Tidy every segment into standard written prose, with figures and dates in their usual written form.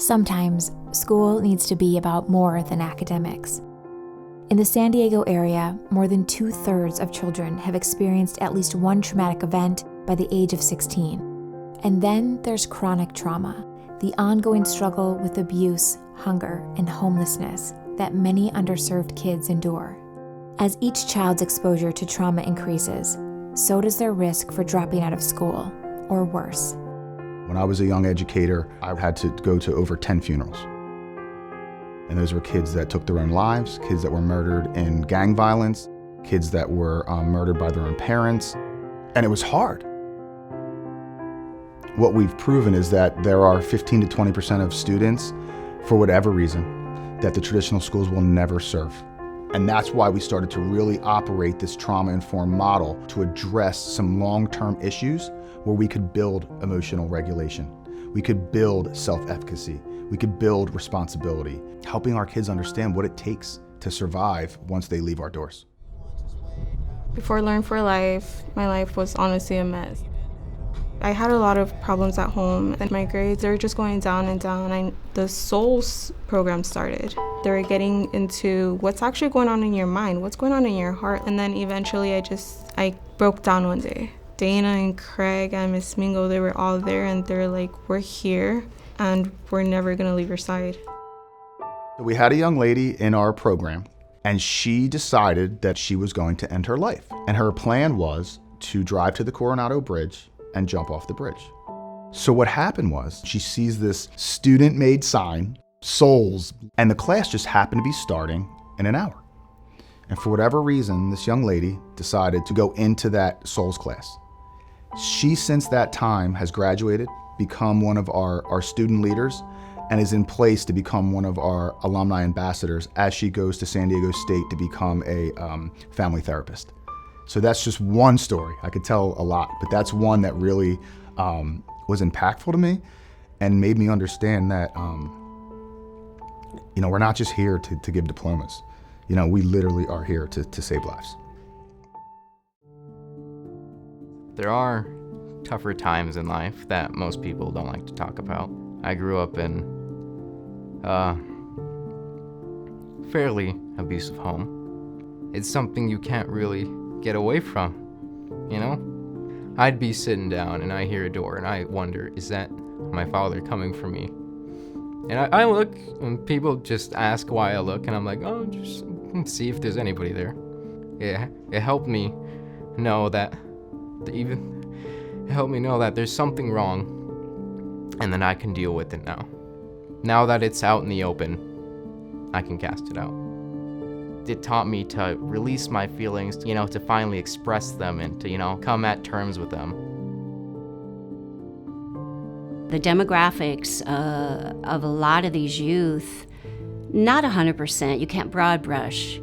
Sometimes, school needs to be about more than academics. In the San Diego area, more than 2/3 of children have experienced at least one traumatic event by the age of 16. And then there's chronic trauma, the ongoing struggle with abuse, hunger, and homelessness that many underserved kids endure. As each child's exposure to trauma increases, so does their risk for dropping out of school, or worse. When I was a young educator, I had to go to over 10 funerals. And those were kids that took their own lives, kids that were murdered in gang violence, kids that were murdered by their own parents, and it was hard. What we've proven is that there are 15 to 20% of students, for whatever reason, that the traditional schools will never serve. And that's why we started to really operate this trauma-informed model to address some long-term issues where we could build emotional regulation. We could build self-efficacy. We could build responsibility, helping our kids understand what it takes to survive once they leave our doors. Before Learn for Life, my life was honestly a mess. I had a lot of problems at home, and my grades are just going down and down. The SOULS program started. They were getting into what's actually going on in your mind, what's going on in your heart, and then eventually I broke down one day. Dana and Craig and Miss Mingo, they were all there, and they're like, we're here, and we're never gonna leave your side. We had a young lady in our program, and she decided that she was going to end her life. And her plan was to drive to the Coronado Bridge and jump off the bridge. So what happened was, she sees this student-made sign, SOULS, and the class just happened to be starting in an hour. And for whatever reason, this young lady decided to go into that SOULS class. She, since that time, has graduated, become one of our student leaders, and is in place to become one of our alumni ambassadors as she goes to San Diego State to become a family therapist. So that's just one story. I could tell a lot, but that's one that really was impactful to me and made me understand that we're not just here to give diplomas. We literally are here to save lives. There are tougher times in life that most people don't like to talk about. I grew up in a fairly abusive home. It's something you can't really get away from, I'd be sitting down and I hear a door and I wonder, is that my father coming for me? And I look and people just ask why I look, and I'm like, oh, just see if there's anybody there. Yeah, it helped me know that there's something wrong, and then I can deal with it now. Now that it's out in the open, I can cast it out. It taught me to release my feelings, to finally express them and to, come at terms with them. The demographics of a lot of these youth, not 100%, you can't broad brush,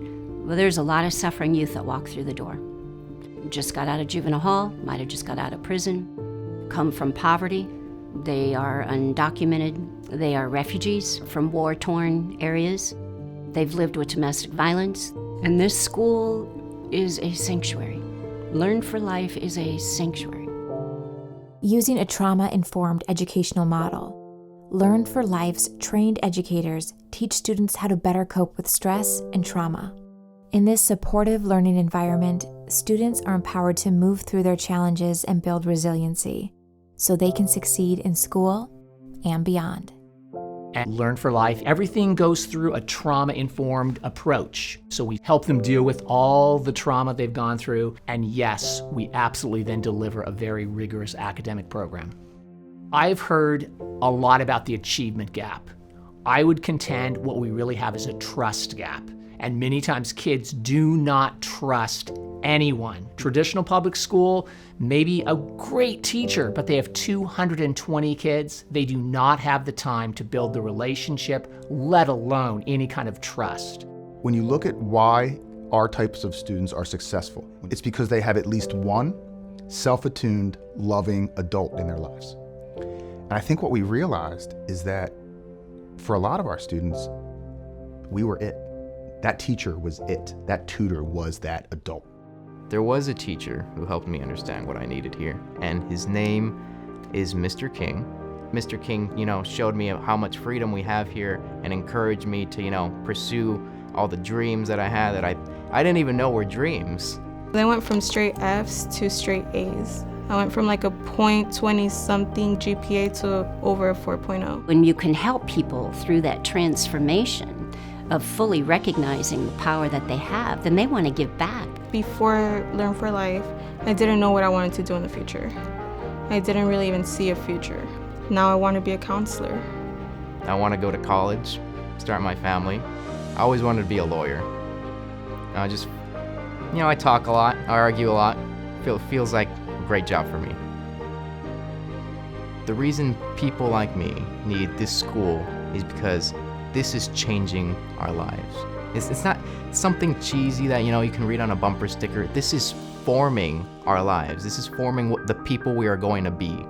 but there's a lot of suffering youth that walk through the door. Just got out of juvenile hall, might have just got out of prison, come from poverty. They are undocumented. They are refugees from war-torn areas. They've lived with domestic violence. And this school is a sanctuary. Learn for Life is a sanctuary. Using a trauma-informed educational model, Learn for Life's trained educators teach students how to better cope with stress and trauma. In this supportive learning environment, students are empowered to move through their challenges and build resiliency, so they can succeed in school and beyond. At Learn for Life, everything goes through a trauma-informed approach. So we help them deal with all the trauma they've gone through, and yes, we absolutely then deliver a very rigorous academic program. I've heard a lot about the achievement gap. I would contend what we really have is a trust gap. And many times kids do not trust anyone. Traditional public school, maybe a great teacher, but they have 220 kids. They do not have the time to build the relationship, let alone any kind of trust. When you look at why our types of students are successful, it's because they have at least one self-attuned, loving adult in their lives. And I think what we realized is that for a lot of our students, we were it. That teacher was it. That tutor was that adult. There was a teacher who helped me understand what I needed here, and his name is Mr. King. Mr. King, showed me how much freedom we have here and encouraged me to, pursue all the dreams that I had that I didn't even know were dreams. I went from straight F's to straight A's. I went from like a .20 something GPA to over a 4.0. When you can help people through that transformation of fully recognizing the power that they have, then they want to give back. Before Learn for Life, I didn't know what I wanted to do in the future. I didn't really even see a future. Now I want to be a counselor. I want to go to college, start my family. I always wanted to be a lawyer. I talk a lot, I argue a lot. Feels like a great job for me. The reason people like me need this school is because this is changing our lives. It's not something cheesy that you can read on a bumper sticker. This is forming our lives. This is forming the people we are going to be.